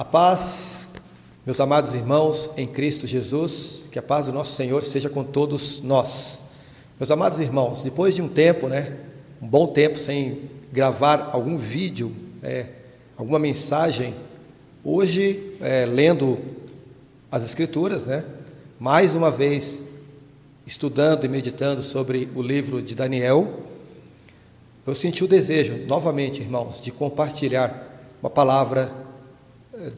A paz, meus amados irmãos em Cristo Jesus, que a paz do nosso Senhor seja com todos nós. Meus amados irmãos, depois de um tempo, um bom tempo sem gravar algum vídeo, alguma mensagem, hoje, lendo as Escrituras, mais uma vez, estudando e meditando sobre o livro de Daniel, eu senti o desejo, novamente, irmãos, de compartilhar uma palavra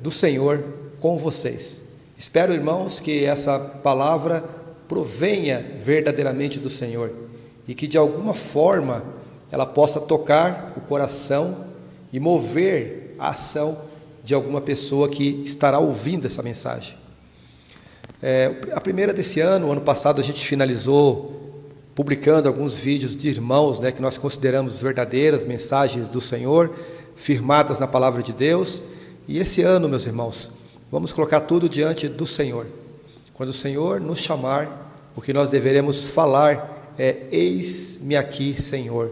do Senhor com vocês. Espero, irmãos, que essa palavra provenha verdadeiramente do Senhor e que de alguma forma ela possa tocar o coração e mover a ação de alguma pessoa que estará ouvindo essa mensagem. A primeira desse ano, o ano passado, a gente finalizou publicando alguns vídeos de irmãos, que nós consideramos verdadeiras mensagens do Senhor, firmadas na palavra de Deus. E esse ano, meus irmãos, vamos colocar tudo diante do Senhor. Quando o Senhor nos chamar, o que nós deveremos falar é: eis-me aqui, Senhor.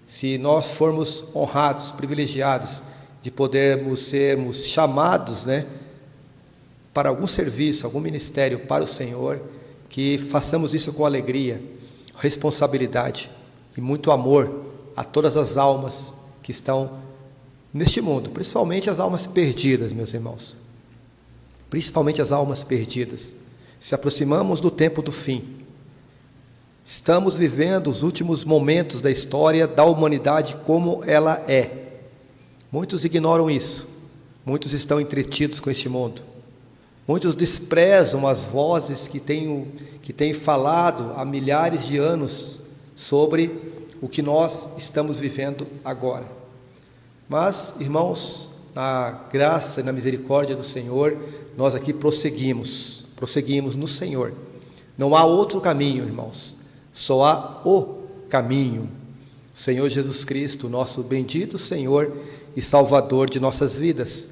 Se nós formos honrados, privilegiados de podermos sermos chamados, para algum serviço, algum ministério para o Senhor, que façamos isso com alegria, responsabilidade e muito amor a todas as almas que estão neste mundo, principalmente as almas perdidas, meus irmãos, principalmente as almas perdidas. Se aproximamos do tempo do fim, estamos vivendo os últimos momentos da história da humanidade como ela é. Muitos ignoram isso, muitos estão entretidos com este mundo, muitos desprezam as vozes que têm falado há milhares de anos sobre o que nós estamos vivendo agora. Mas, irmãos, na graça e na misericórdia do Senhor, nós aqui prosseguimos no Senhor. Não há outro caminho, irmãos, só há o caminho. O Senhor Jesus Cristo, nosso bendito Senhor e Salvador de nossas vidas.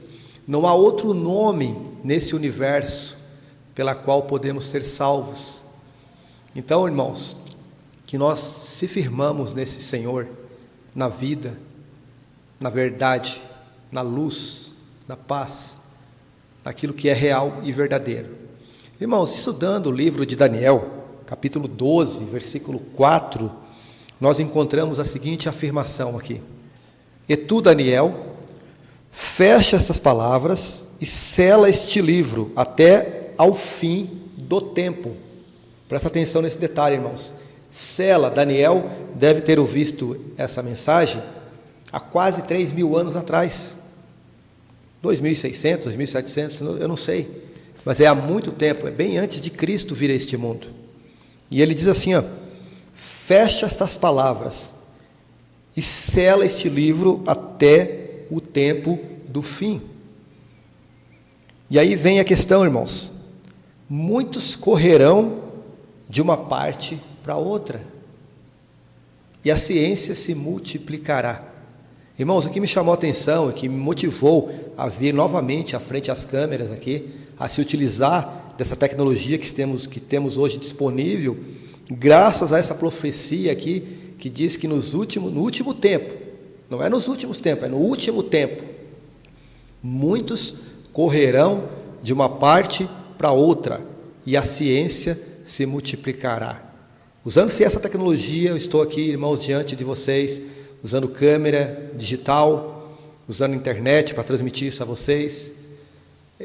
Não há outro nome nesse universo pela qual podemos ser salvos. Então, irmãos, que nós se firmamos nesse Senhor, na vida, na verdade, na luz, na paz, naquilo que é real e verdadeiro. Irmãos, estudando o livro de Daniel, capítulo 12, versículo 4, nós encontramos a seguinte afirmação aqui: E tu, Daniel, fecha essas palavras e sela este livro até ao fim do tempo. Presta atenção nesse detalhe, irmãos. Sela, Daniel deve ter ouvido essa mensagem há quase 3.000 anos atrás, 2.600, 2.700, eu não sei, mas é há muito tempo, é bem antes de Cristo vir a este mundo. E ele diz assim, fecha estas palavras e sela este livro até o tempo do fim. E aí vem a questão, irmãos: muitos correrão de uma parte para outra, e a ciência se multiplicará. Irmãos, o que me chamou a atenção e que me motivou a vir novamente à frente às câmeras aqui, a se utilizar dessa tecnologia que temos hoje disponível, graças a essa profecia aqui, que diz que no último tempo, não é nos últimos tempos, é no último tempo, muitos correrão de uma parte para outra, e a ciência se multiplicará. Usando-se essa tecnologia, eu estou aqui, irmãos, diante de vocês, usando câmera digital, usando internet para transmitir isso a vocês,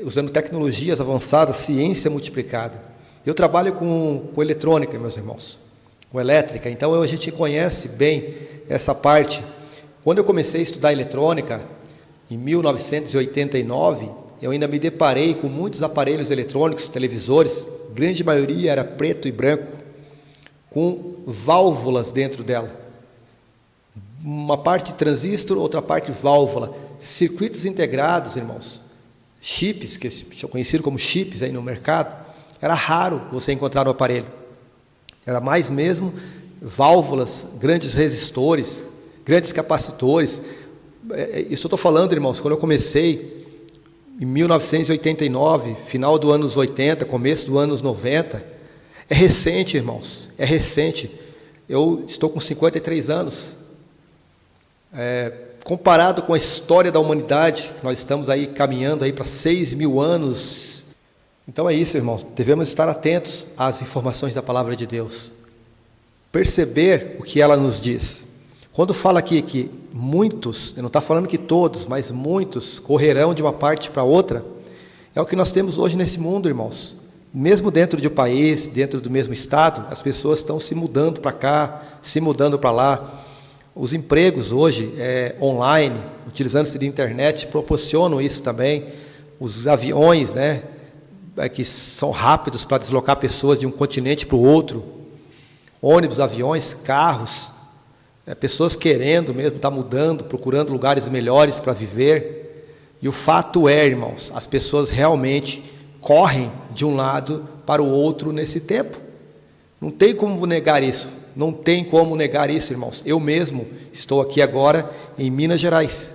usando tecnologias avançadas, ciência multiplicada. Eu trabalho com eletrônica, meus irmãos, com elétrica, então a gente conhece bem essa parte. Quando eu comecei a estudar eletrônica, em 1989, eu ainda me deparei com muitos aparelhos eletrônicos, televisores, grande maioria era preto e branco, com válvulas dentro dela. Uma parte transistor, outra parte válvula, circuitos integrados, irmãos, chips, que são conhecidos como chips aí no mercado. Era raro você encontrar no aparelho, era mais mesmo válvulas, grandes resistores, grandes capacitores. Isso eu estou falando, irmãos, quando eu comecei em 1989, final dos anos 80, começo dos anos 90, é recente, irmãos, é recente. Eu estou com 53 anos, comparado com a história da humanidade, nós estamos aí caminhando aí para 6.000 anos. Então é isso, irmãos, devemos estar atentos às informações da palavra de Deus, perceber o que ela nos diz. Quando fala aqui que muitos, não está falando que todos, mas muitos correrão de uma parte para outra, é o que nós temos hoje nesse mundo, irmãos. Mesmo dentro de um país, dentro do mesmo estado, as pessoas estão se mudando para cá, se mudando para lá. Os empregos hoje, online, utilizando-se de internet, proporcionam isso também. Os aviões, né, que são rápidos para deslocar pessoas de um continente para o outro. Ônibus, aviões, carros. Pessoas querendo mesmo, estar mudando, procurando lugares melhores para viver. E o fato é, irmãos, as pessoas realmente correm de um lado para o outro nesse tempo. Não tem como negar isso. Não tem como negar isso, irmãos. Eu mesmo estou aqui agora em Minas Gerais.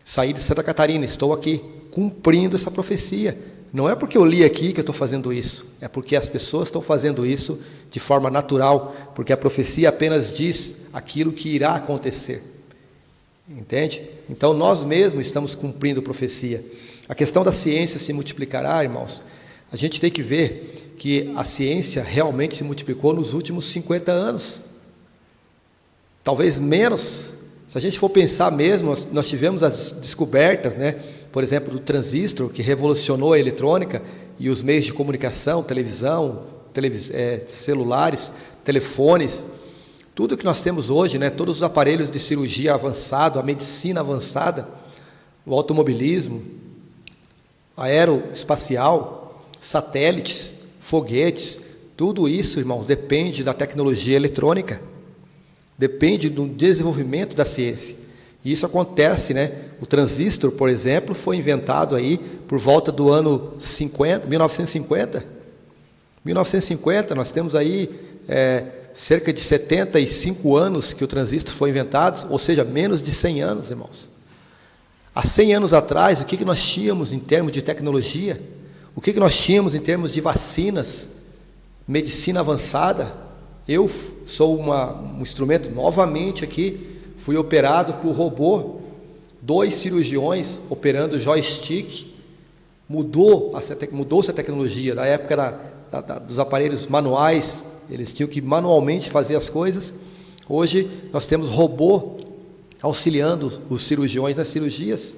Saí de Santa Catarina, estou aqui cumprindo essa profecia. Não é porque eu li aqui que eu estou fazendo isso. É porque as pessoas estão fazendo isso de forma natural. Porque a profecia apenas diz aquilo que irá acontecer. Entende? Então nós mesmos estamos cumprindo profecia. A questão da ciência se multiplicará, irmãos. A gente tem que ver que a ciência realmente se multiplicou nos últimos 50 anos. Talvez menos. Se a gente for pensar mesmo, nós tivemos as descobertas, né? Por exemplo, do transistor, que revolucionou a eletrônica e os meios de comunicação, televisão, celulares, telefones. Tudo que nós temos hoje, né? Todos os aparelhos de cirurgia avançado, a medicina avançada, o automobilismo, aeroespacial, satélites, foguetes, tudo isso, irmãos, depende da tecnologia eletrônica, depende do desenvolvimento da ciência. E isso acontece, né? O transistor, por exemplo, foi inventado aí por volta do ano 1950. 1950, nós temos aí cerca de 75 anos que o transistor foi inventado, ou seja, menos de 100 anos, irmãos. Há 100 anos atrás, o que nós tínhamos em termos de tecnologia? O que nós tínhamos em termos de vacinas, medicina avançada? Eu sou um instrumento, novamente aqui, fui operado por robô, 2 cirurgiões operando joystick, mudou-se a tecnologia, da época dos aparelhos manuais, eles tinham que manualmente fazer as coisas, hoje nós temos robô auxiliando os cirurgiões nas cirurgias.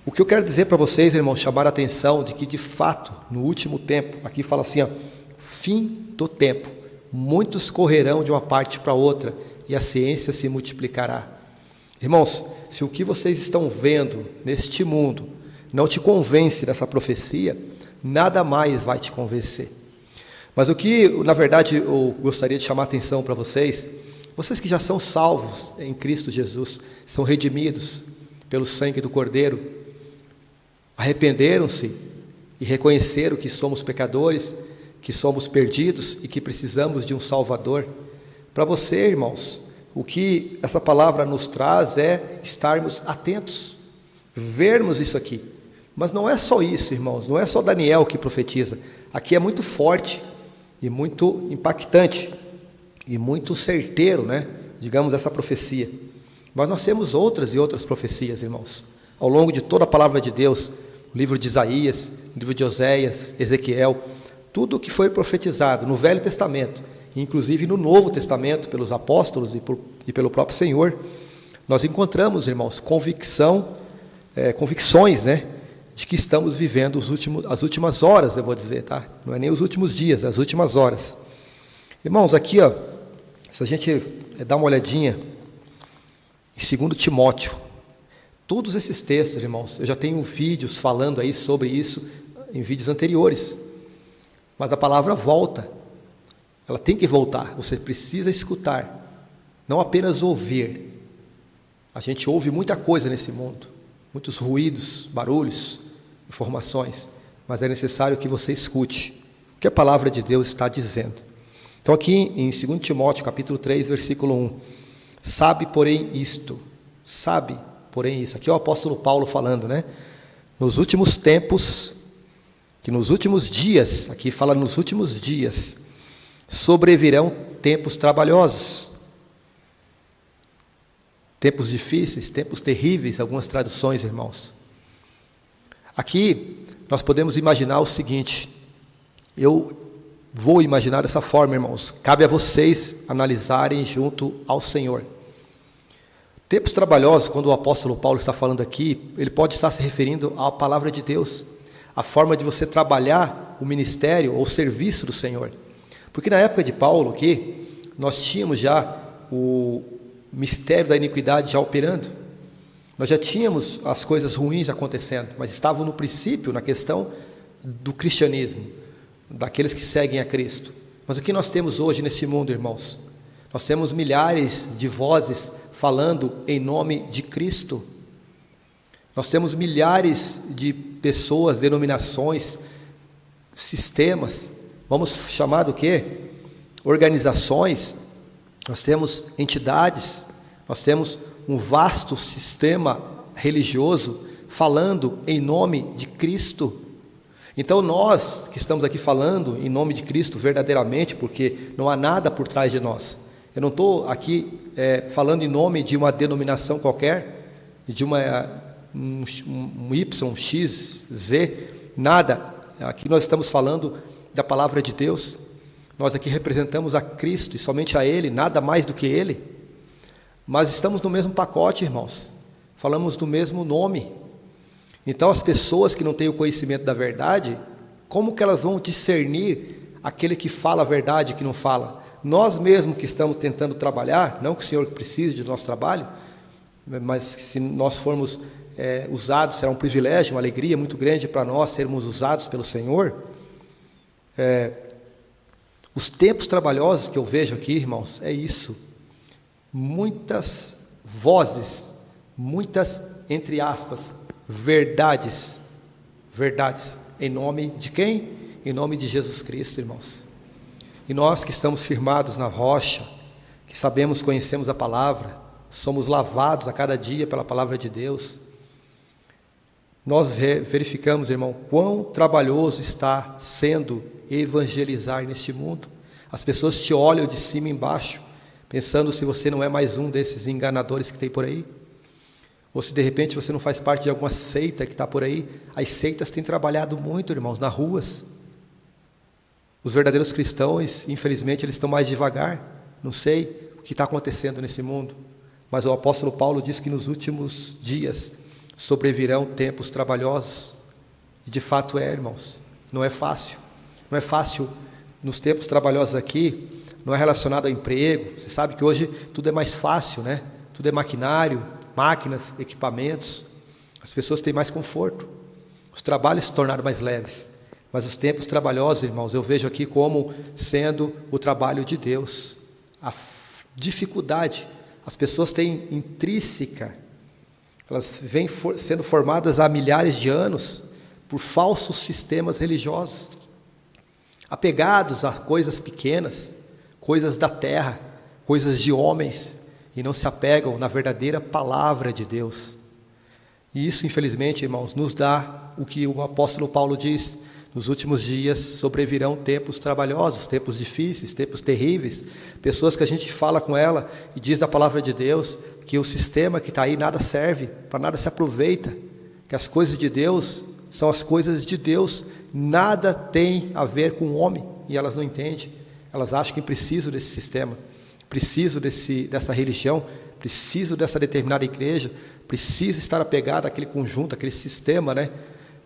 O que eu quero dizer para vocês, irmãos, chamar a atenção de que, de fato, no último tempo, aqui fala assim, fim do tempo, muitos correrão de uma parte para outra e a ciência se multiplicará. Irmãos, se o que vocês estão vendo neste mundo não te convence dessa profecia, nada mais vai te convencer. Mas o que, na verdade, eu gostaria de chamar a atenção para vocês que já são salvos em Cristo Jesus, são redimidos pelo sangue do Cordeiro, arrependeram-se e reconheceram que somos pecadores, que somos perdidos e que precisamos de um Salvador. Para você, irmãos, o que essa palavra nos traz é estarmos atentos, vermos isso aqui. Mas não é só isso, irmãos, não é só Daniel que profetiza. Aqui é muito forte e muito impactante e muito certeiro, né? Digamos, essa profecia. Mas nós temos outras e outras profecias, irmãos. Ao longo de toda a palavra de Deus, o livro de Isaías, o livro de Oséias, Ezequiel, tudo o que foi profetizado no Velho Testamento, inclusive no Novo Testamento, pelos apóstolos e pelo próprio Senhor, nós encontramos, irmãos, convicções, né, de que estamos vivendo as últimas horas, eu vou dizer, tá? Não é nem os últimos dias, as últimas horas. Irmãos, aqui, se a gente dar uma olhadinha em 2 Timóteo, todos esses textos, irmãos, eu já tenho vídeos falando aí sobre isso em vídeos anteriores, mas a palavra volta, ela tem que voltar, você precisa escutar, não apenas ouvir. A gente ouve muita coisa nesse mundo, muitos ruídos, barulhos, informações, mas é necessário que você escute o que a palavra de Deus está dizendo. Então aqui em 2 Timóteo, capítulo 3, versículo 1, sabe, porém, isso, aqui é o apóstolo Paulo falando, né? Nos últimos tempos, que nos últimos dias, aqui fala nos últimos dias, sobrevirão tempos trabalhosos. tempos difíceis, tempos terríveis, algumas traduções, irmãos. Aqui nós podemos imaginar o seguinte, eu vou imaginar dessa forma, irmãos, cabe a vocês analisarem junto ao Senhor. Tempos trabalhosos, quando o apóstolo Paulo está falando aqui, ele pode estar se referindo à palavra de Deus, a forma de você trabalhar o ministério ou o serviço do Senhor. Porque na época de Paulo aqui, nós tínhamos já o mistério da iniquidade já operando. Nós já tínhamos as coisas ruins acontecendo, mas estavam no princípio, na questão do cristianismo, daqueles que seguem a Cristo. Mas o que nós temos hoje nesse mundo, irmãos? Nós temos milhares de vozes falando em nome de Cristo. Nós temos milhares de pessoas, denominações, sistemas, vamos chamar do quê? Organizações, nós temos entidades, nós temos um vasto sistema religioso falando em nome de Cristo. Então nós que estamos aqui falando em nome de Cristo verdadeiramente, porque não há nada por trás de nós. Eu não estou aqui falando em nome de uma denominação qualquer, de um Y, X, Z, nada. Aqui nós estamos falando da palavra de Deus. Nós aqui representamos a Cristo e somente a Ele, nada mais do que Ele. Mas estamos no mesmo pacote, irmãos. Falamos do mesmo nome. Então as pessoas que não têm o conhecimento da verdade, como que elas vão discernir aquele que fala a verdade e que não fala? Nós mesmos que estamos tentando trabalhar, não que o Senhor precise do nosso trabalho, mas se nós formos usados, será um privilégio, uma alegria muito grande para nós sermos usados pelo Senhor. Os tempos trabalhosos que eu vejo aqui, irmãos, é isso. Muitas vozes, muitas, entre aspas, verdades, em nome de quem? Em nome de Jesus Cristo, irmãos. E nós que estamos firmados na rocha, que sabemos, conhecemos a palavra, somos lavados a cada dia pela palavra de Deus, nós verificamos, irmão, quão trabalhoso está sendo evangelizar neste mundo. As pessoas te olham de cima e embaixo, pensando se você não é mais um desses enganadores que tem por aí, ou se de repente você não faz parte de alguma seita que está por aí. As seitas têm trabalhado muito, irmãos, nas ruas. Os verdadeiros cristãos, infelizmente, eles estão mais devagar. Não sei o que está acontecendo nesse mundo, mas o apóstolo Paulo diz que nos últimos dias sobrevirão tempos trabalhosos. E de fato irmãos, não é fácil. Não é fácil nos tempos trabalhosos aqui, não é relacionado ao emprego. Você sabe que hoje tudo é mais fácil, né? Tudo é maquinário, máquinas, equipamentos. As pessoas têm mais conforto. Os trabalhos se tornaram mais leves. Mas os tempos trabalhosos, irmãos, eu vejo aqui como sendo o trabalho de Deus. A dificuldade, as pessoas têm intrínseca, elas vêm sendo formadas há milhares de anos por falsos sistemas religiosos, apegados a coisas pequenas, coisas da terra, coisas de homens, e não se apegam na verdadeira palavra de Deus. E isso, infelizmente, irmãos, nos dá o que o apóstolo Paulo diz: nos últimos dias sobrevirão tempos trabalhosos, tempos difíceis, tempos terríveis, pessoas que a gente fala com ela e diz da palavra de Deus que o sistema que está aí nada serve, para nada se aproveita, que as coisas de Deus são as coisas de Deus, nada tem a ver com o homem, e elas não entendem. Elas acham que precisam desse sistema, precisam dessa religião, precisam dessa determinada igreja, precisam estar apegado àquele conjunto, àquele sistema, né?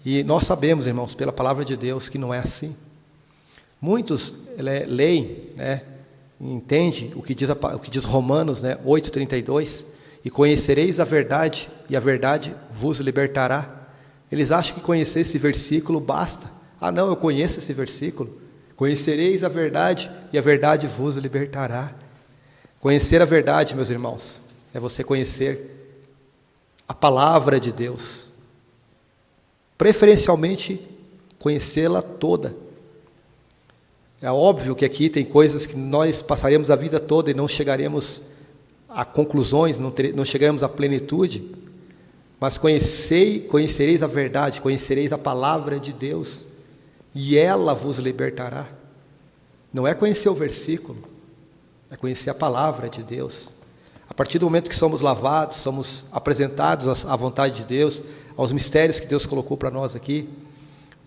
E nós sabemos, irmãos, pela palavra de Deus, que não é assim. Muitos leem, né, entendem o que diz Romanos, né, 8:32, e conhecereis a verdade, e a verdade vos libertará. Eles acham que conhecer esse versículo basta. Ah, não, eu conheço esse versículo. Conhecereis a verdade, e a verdade vos libertará. Conhecer a verdade, meus irmãos, é você conhecer a palavra de Deus. Preferencialmente, conhecê-la toda. É óbvio que aqui tem coisas que nós passaremos a vida toda e não chegaremos a conclusões, não chegaremos à plenitude, mas conhecereis a verdade, conhecereis a palavra de Deus, e ela vos libertará. Não é conhecer o versículo, é conhecer a palavra de Deus. A partir do momento que somos lavados, somos apresentados à vontade de Deus, aos mistérios que Deus colocou para nós aqui,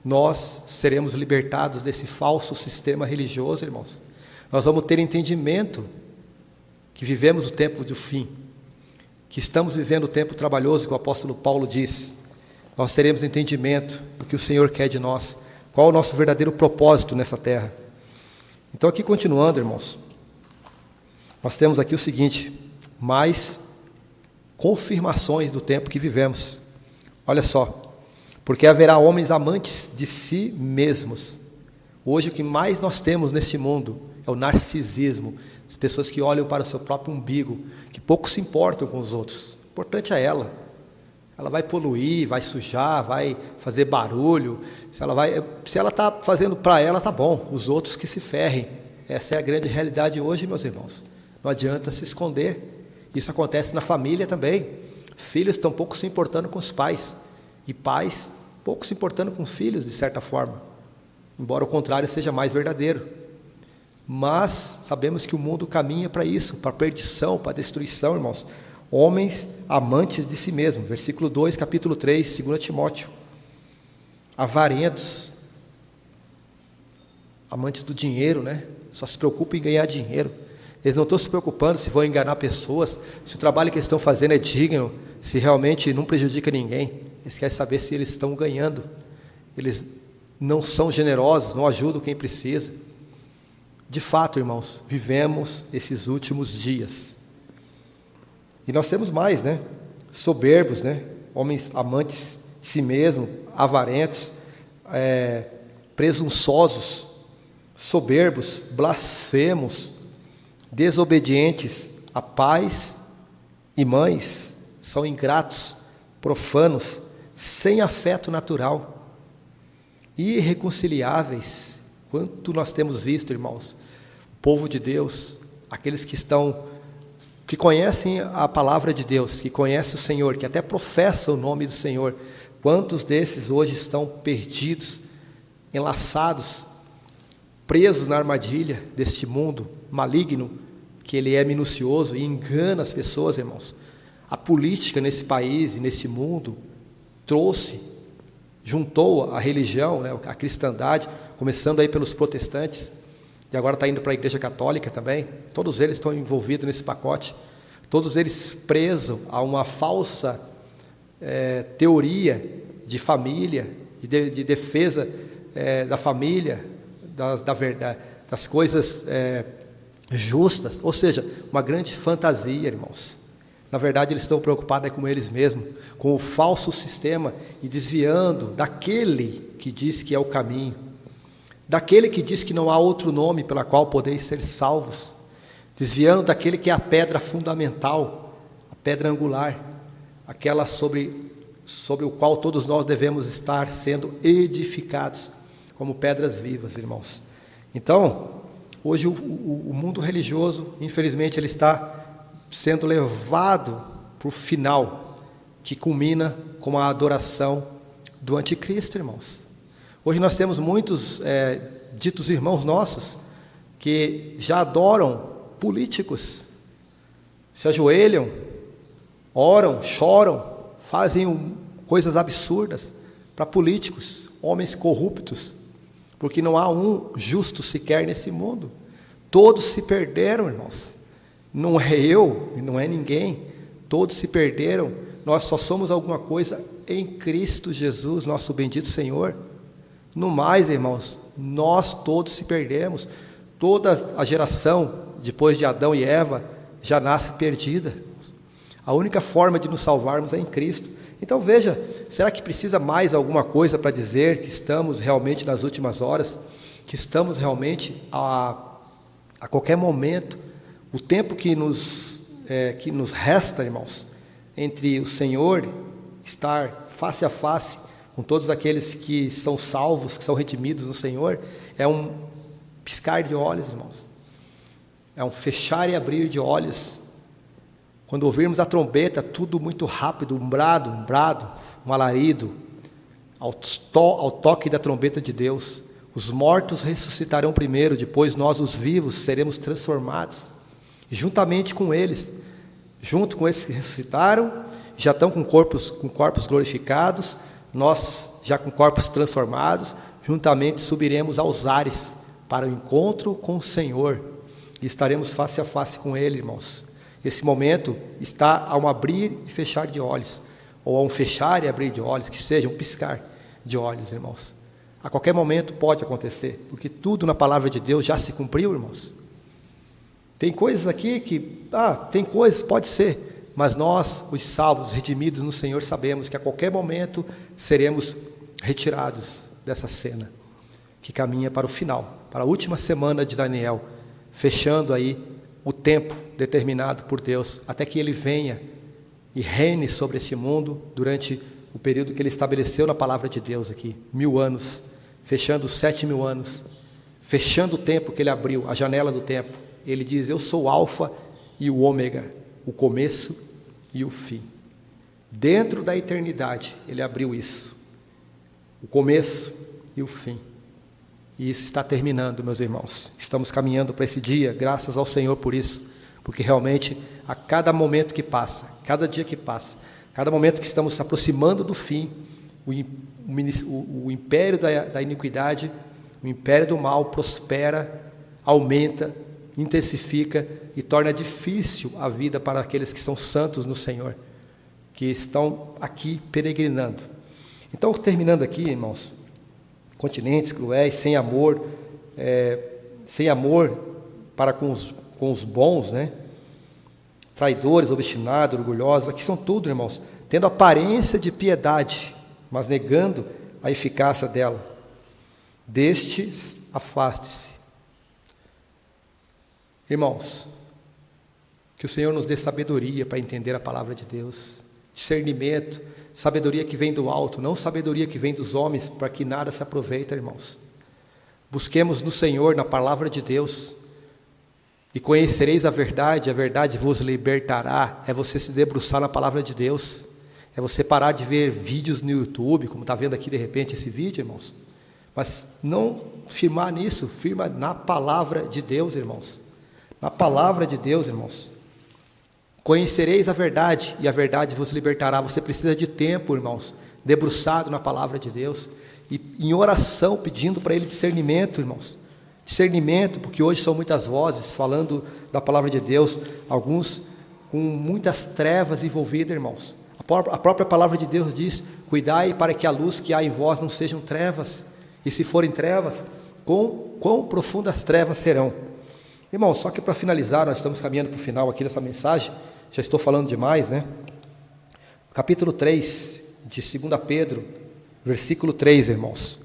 nós seremos libertados desse falso sistema religioso, irmãos. Nós vamos ter entendimento que vivemos o tempo do fim, que estamos vivendo o tempo trabalhoso que o apóstolo Paulo diz. Nós teremos entendimento do que o Senhor quer de nós, qual é o nosso verdadeiro propósito nessa terra. Então, aqui continuando, irmãos, nós temos aqui o seguinte: mais confirmações do tempo que vivemos. Olha só, porque haverá homens amantes de si mesmos. Hoje o que mais nós temos neste mundo é o narcisismo, as pessoas que olham para o seu próprio umbigo, que pouco se importam com os outros. O importante é ela. Ela vai poluir, vai sujar, vai fazer barulho. Se ela está fazendo para ela, tá bom. Os outros que se ferrem. Essa é a grande realidade hoje, meus irmãos. Não adianta se esconder. Isso acontece na família também. Filhos estão pouco se importando com os pais. E pais pouco se importando com filhos, de certa forma. Embora o contrário seja mais verdadeiro. Mas sabemos que o mundo caminha para isso, para a perdição, para a destruição, irmãos. Homens amantes de si mesmo. Versículo 2, capítulo 3, 2 Timóteo. Avarentos. Amantes do dinheiro, né? Só se preocupam em ganhar dinheiro. Eles não estão se preocupando se vão enganar pessoas, se o trabalho que eles estão fazendo é digno, se realmente não prejudica ninguém. Eles querem saber se eles estão ganhando. Eles não são generosos, não ajudam quem precisa. De fato, irmãos, vivemos esses últimos dias. E nós temos mais, né? Soberbos, né? Homens amantes de si mesmo, avarentos, presunçosos, soberbos, blasfemos, desobedientes a pais e mães, são ingratos, profanos, sem afeto natural, irreconciliáveis. Quanto nós temos visto, irmãos, o povo de Deus, aqueles que conhecem a palavra de Deus, que conhecem o Senhor, que até professam o nome do Senhor, quantos desses hoje estão perdidos, enlaçados, presos na armadilha deste mundo maligno, que ele é minucioso e engana as pessoas, irmãos. A política nesse país e nesse mundo juntou a religião, né, a cristandade, começando aí pelos protestantes, e agora está indo para a igreja católica também. Todos eles estão envolvidos nesse pacote, todos eles presos a uma falsa teoria de família, de defesa da família, da verdade, das coisas justas, ou seja, uma grande fantasia, irmãos. Na verdade, eles estão preocupados com eles mesmos, com o falso sistema, e desviando daquele que diz que é o caminho, daquele que diz que não há outro nome pela qual podeis ser salvos, desviando daquele que é a pedra fundamental, a pedra angular, aquela sobre o qual todos nós devemos estar sendo edificados, como pedras vivas, irmãos. Então, hoje o mundo religioso, infelizmente, ele está sendo levado para o final, que culmina com a adoração do anticristo, irmãos. Hoje nós temos muitos ditos irmãos nossos que já adoram políticos, se ajoelham, oram, choram, fazem coisas absurdas para políticos, homens corruptos, porque não há um justo sequer nesse mundo. Todos se perderam, irmãos. Não é eu, não é ninguém. Todos se perderam. Nós só somos alguma coisa em Cristo Jesus, nosso bendito Senhor. No mais, irmãos, nós todos se perdemos. Toda a geração, depois de Adão e Eva, já nasce perdida. A única forma de nos salvarmos é em Cristo. Então veja, será que precisa mais alguma coisa para dizer que estamos realmente nas últimas horas? Que estamos realmente a qualquer momento, o tempo que nos resta, irmãos, entre o Senhor estar face a face com todos aqueles que são salvos, que são redimidos no Senhor, é um piscar de olhos, irmãos. É um fechar e abrir de olhos. Quando ouvirmos a trombeta, tudo muito rápido, um brado, um alarido, ao toque da trombeta de Deus, os mortos ressuscitarão primeiro, depois nós, os vivos, seremos transformados, juntamente com eles, junto com esses que ressuscitaram, já estão com corpos glorificados, nós já com corpos transformados, juntamente subiremos aos ares para o encontro com o Senhor e estaremos face a face com Ele, irmãos. Esse momento está a um abrir e fechar de olhos, ou a um fechar e abrir de olhos, que seja um piscar de olhos, irmãos. A qualquer momento pode acontecer, porque tudo na palavra de Deus já se cumpriu, irmãos. Tem coisas aqui que, tem coisas, pode ser, mas nós, os salvos, os redimidos no Senhor, sabemos que a qualquer momento seremos retirados dessa cena, que caminha para o final, para a última semana de Daniel, fechando aí o tempo determinado por Deus, até que Ele venha e reine sobre esse mundo durante o período que Ele estabeleceu na palavra de Deus aqui, 1000 anos, fechando os 7.000 anos, fechando o tempo que Ele abriu, a janela do tempo. Ele diz: eu sou o alfa e o ômega, o começo e o fim. Dentro da eternidade, Ele abriu isso, o começo e o fim. E isso está terminando, meus irmãos. Estamos caminhando para esse dia, graças ao Senhor por isso, porque realmente a cada momento que passa, cada dia que passa, cada momento que estamos se aproximando do fim, o império da iniquidade, o império do mal prospera, aumenta, intensifica e torna difícil a vida para aqueles que são santos no Senhor, que estão aqui peregrinando. Então, terminando aqui, irmãos, continentes cruéis, sem amor para com os bons, né? Traidores, obstinados, orgulhosos, aqui são tudo, irmãos, tendo aparência de piedade, mas negando a eficácia dela. Destes, afaste-se. Irmãos, que o Senhor nos dê sabedoria para entender a palavra de Deus, discernimento, sabedoria que vem do alto, não sabedoria que vem dos homens, para que nada se aproveite, irmãos. Busquemos no Senhor, na palavra de Deus, e conhecereis a verdade vos libertará. É você se debruçar na palavra de Deus, é você parar de ver vídeos no YouTube, como está vendo aqui de repente esse vídeo, irmãos, mas não firmar nisso, firma na palavra de Deus, irmãos. Na palavra de Deus, irmãos. Conhecereis a verdade, e a verdade vos libertará. Você precisa de tempo, irmãos, debruçado na palavra de Deus, e em oração, pedindo para Ele discernimento, irmãos. Discernimento, porque hoje são muitas vozes falando da palavra de Deus, alguns com muitas trevas envolvidas, irmãos. A própria palavra de Deus diz: cuidai para que a luz que há em vós não sejam trevas, e se forem trevas, quão profundas trevas serão. Irmãos, só que para finalizar, nós estamos caminhando para o final aqui dessa mensagem, já estou falando demais, né? Capítulo 3, de 2 Pedro, versículo 3, irmãos.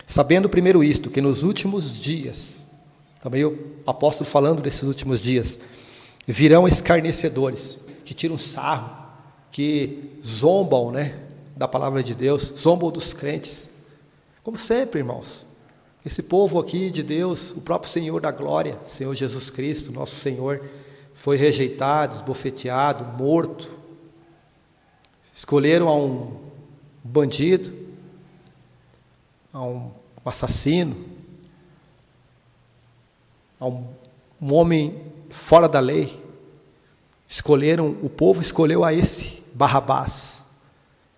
Sabendo primeiro isto, que nos últimos dias, também o apóstolo falando desses últimos dias, virão escarnecedores, que tiram sarro, que zombam, né, da palavra de Deus, zombam dos crentes, como sempre, irmãos. Esse povo aqui de Deus, o próprio Senhor da glória, Senhor Jesus Cristo, nosso Senhor, foi rejeitado, esbofeteado, morto. Escolheram a um bandido, a um assassino, a um homem fora da lei. O povo escolheu a esse Barrabás,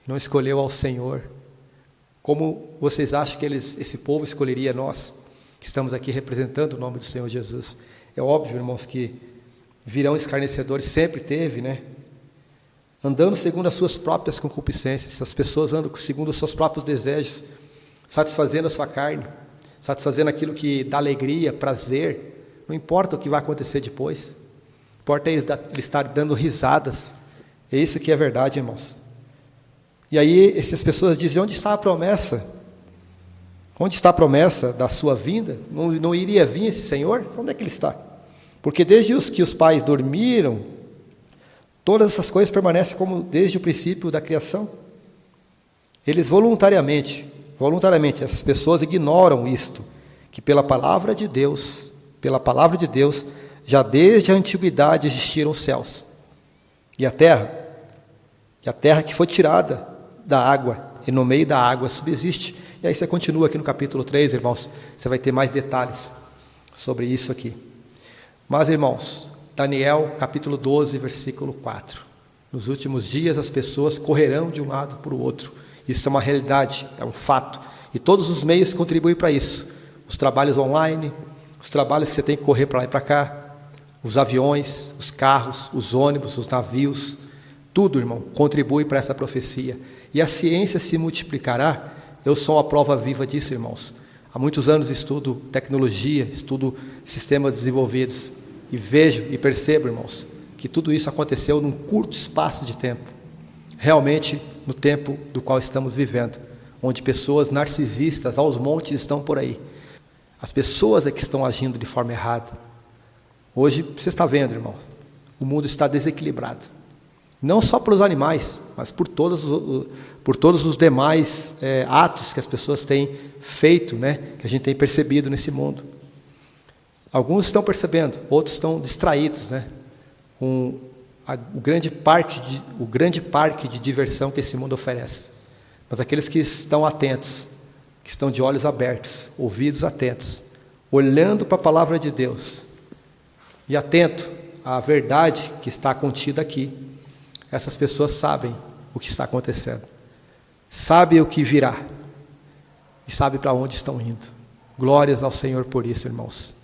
não escolheu ao Senhor. Como vocês acham que esse povo escolheria nós, que estamos aqui representando o nome do Senhor Jesus? É óbvio, irmãos, que virão escarnecedores, sempre teve, né? Andando segundo as suas próprias concupiscências, as pessoas andam segundo os seus próprios desejos, satisfazendo a sua carne, satisfazendo aquilo que dá alegria, prazer, não importa o que vai acontecer depois, importa eles estarem dando risadas. É isso que é verdade, irmãos. E aí essas pessoas dizem: onde está a promessa? Onde está a promessa da sua vinda? Não iria vir esse Senhor? Onde é que Ele está? Porque desde que os pais dormiram, todas essas coisas permanecem como desde o princípio da criação. Eles voluntariamente, essas pessoas ignoram isto, que pela palavra de Deus, já desde a antiguidade existiram os céus e a terra que foi tirada da água, e no meio da água subsiste. E aí você continua aqui no capítulo 3, irmãos, você vai ter mais detalhes sobre isso aqui. Mas, irmãos, Daniel capítulo 12, versículo 4. Nos últimos dias as pessoas correrão de um lado para o outro. Isso é uma realidade, é um fato. E todos os meios contribuem para isso. Os trabalhos online, os trabalhos que você tem que correr para lá e para cá, os aviões, os carros, os ônibus, os navios, tudo, irmão, contribui para essa profecia. E a ciência se multiplicará. Eu sou a prova viva disso, irmãos. Há muitos anos estudo tecnologia, estudo sistemas desenvolvidos e vejo e percebo, irmãos, que tudo isso aconteceu num curto espaço de tempo. Realmente no tempo do qual estamos vivendo, onde pessoas narcisistas aos montes estão por aí. As pessoas é que estão agindo de forma errada. Hoje, você está vendo, irmão, o mundo está desequilibrado. Não só pelos animais, mas por todos os demais atos que as pessoas têm feito, né, que a gente tem percebido nesse mundo. Alguns estão percebendo, outros estão distraídos, né, com o grande parque de diversão que esse mundo oferece. Mas aqueles que estão atentos, que estão de olhos abertos, ouvidos atentos, olhando para a palavra de Deus e atento à verdade que está contida aqui, essas pessoas sabem o que está acontecendo, sabem o que virá e sabem para onde estão indo. Glórias ao Senhor por isso, irmãos.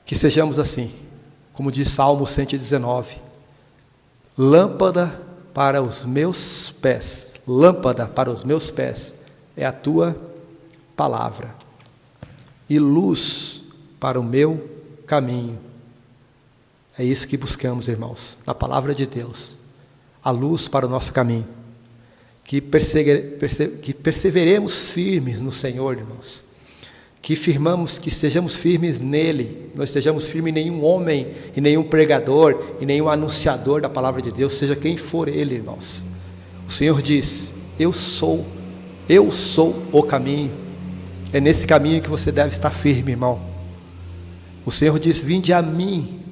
Que sejamos assim, como diz Salmo 119, lâmpada para os meus pés é a tua palavra e luz para o meu caminho. É isso que buscamos, irmãos, na palavra de Deus, a luz para o nosso caminho, que perseveremos firmes no Senhor, irmãos, que estejamos firmes nele, não estejamos firmes em nenhum homem, em nenhum pregador, em nenhum anunciador da palavra de Deus, seja quem for ele, irmãos. O Senhor diz, eu sou o caminho. É nesse caminho que você deve estar firme, irmão. O Senhor diz, vinde a mim,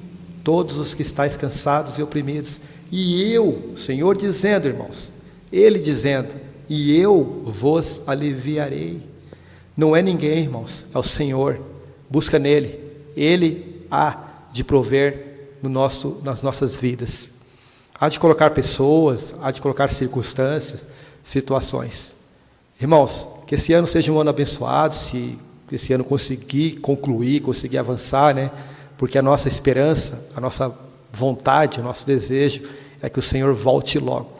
todos os que estáis cansados e oprimidos, e eu, o Senhor dizendo, irmãos, Ele dizendo, e eu vos aliviarei. Não é ninguém, irmãos, é o Senhor. Busca nele, Ele há de prover nas nossas vidas. Há de colocar pessoas, há de colocar circunstâncias, situações. Irmãos, que esse ano seja um ano abençoado, se esse ano conseguir concluir, conseguir avançar, né? Porque a nossa esperança, a nossa vontade, o nosso desejo é que o Senhor volte logo.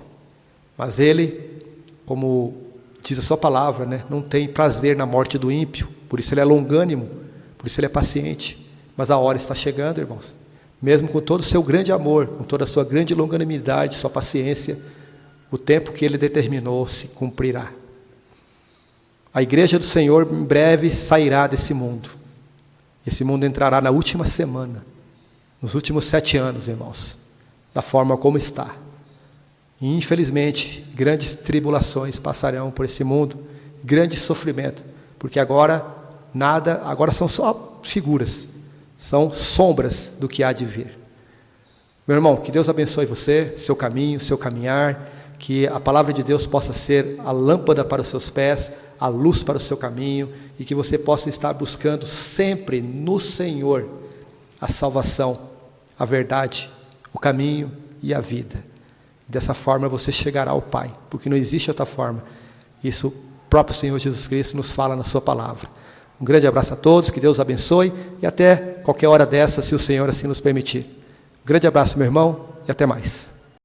Mas Ele, como diz a sua palavra, né, não tem prazer na morte do ímpio, por isso Ele é longânimo, por isso Ele é paciente. Mas a hora está chegando, irmãos. Mesmo com todo o seu grande amor, com toda a sua grande longanimidade, sua paciência, o tempo que Ele determinou se cumprirá. A igreja do Senhor em breve sairá desse mundo. Esse mundo entrará na última semana, nos últimos 7 anos, irmãos, da forma como está. E, infelizmente, grandes tribulações passarão por esse mundo, grande sofrimento, porque agora são só figuras, são sombras do que há de vir. Meu irmão, que Deus abençoe você, seu caminho, seu caminhar, que a palavra de Deus possa ser a lâmpada para os seus pés, a luz para o seu caminho, e que você possa estar buscando sempre no Senhor a salvação, a verdade, o caminho e a vida. Dessa forma você chegará ao Pai, porque não existe outra forma. Isso o próprio Senhor Jesus Cristo nos fala na sua palavra. Um grande abraço a todos, que Deus abençoe, e até qualquer hora dessa, se o Senhor assim nos permitir. Um grande abraço, meu irmão, e até mais.